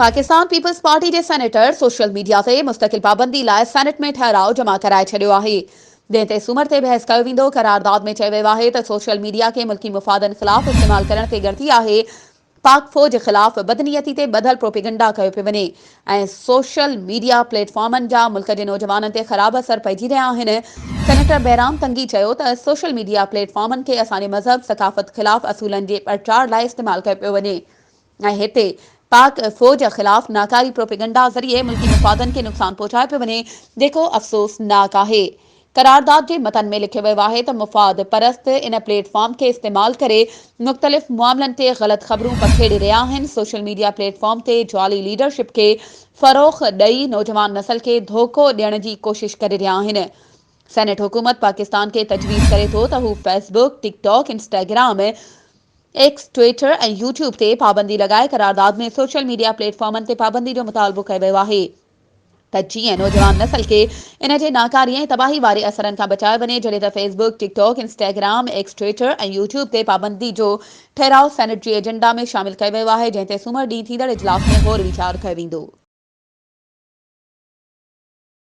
Pakistan peoples party के senator social media से मुस्तकिल पाबंदी लाए सेनेट में ठहराव जमा कराए छॾियो आहे। जंहिं ते सूमर ते बहस कयो वेंदो। करारदाद में चयो वियो आहे त सोशल मीडिया के मुल्की मुफ़ादनि ख़िलाफ़ इस्तेमाल करण ते ॻणती आहे। पाक फ़ौज ख़िलाफ़ बदनीयती ते ॿधल प्रोपेगंडा कयो पियो वञे ऐं सोशल मीडिया प्लेटफॉर्मनि जा मुल्क जे नौजवाननि ते ख़राब असर पइजी रहिया आहिनि। सेनेटर बहराम तंगी चयो त सोशल मीडिया प्लेटफॉर्मनि खे असांजे मज़हब सकाफ़त ख़िलाफ़ असूलनि जे प्रचार लाइ इस्तेमाल कयो पियो वञे ऐं हिते पाक फ़ौज ख़िलाफ़ नाकारी प्रोपेगंडा ज़रिए मुल्की मुफ़ादनि खे नुक़सान पहुचाए पियो वञे, जेको अफ़सोसनाक आहे। करारदाद के मतन में लिखियो वियो आहे त मुफ़ाद परस्त इन प्लेटफॉर्म के इस्तेमाल करे मुख़्तलिफ़ मामलनि ते ग़लत ख़बरूं पखेड़े रहिया आहिनि। सोशल मीडिया प्लेटफॉर्म ते जाली लीडरशिप के फ़रोग़ ॾेई नौजवान नसल के धोखो ॾियण जी कोशिश करे रहिया आहिनि। सेनेट हुकूमत पाकिस्तान के तजवीज़ करे थो त हू Facebook, TikTok, Instagram, x, Twitter ऐं यूट्यूब ते पाबंदी लॻाए। करारदाद में सोशल मीडिया प्लेटफॉर्मनि ते पाबंदी जो मुतालबो कयो वियो आहे त जीअं नौजवान नसल खे इन जे नाकारी ऐं तबाही वारे असरनि खां बचायो वञे। जॾहिं त Facebook, TikTok, Instagram, x, Twitter ऐं यूट्यूब ते पाबंदी जो ठहराउ सेनेट जी एजेंडा में शामिल कयो वियो आहे, जंहिं ते सूमर ॾींहुं थींदड़ इजलास में गौर वीचार कयो वेंदो।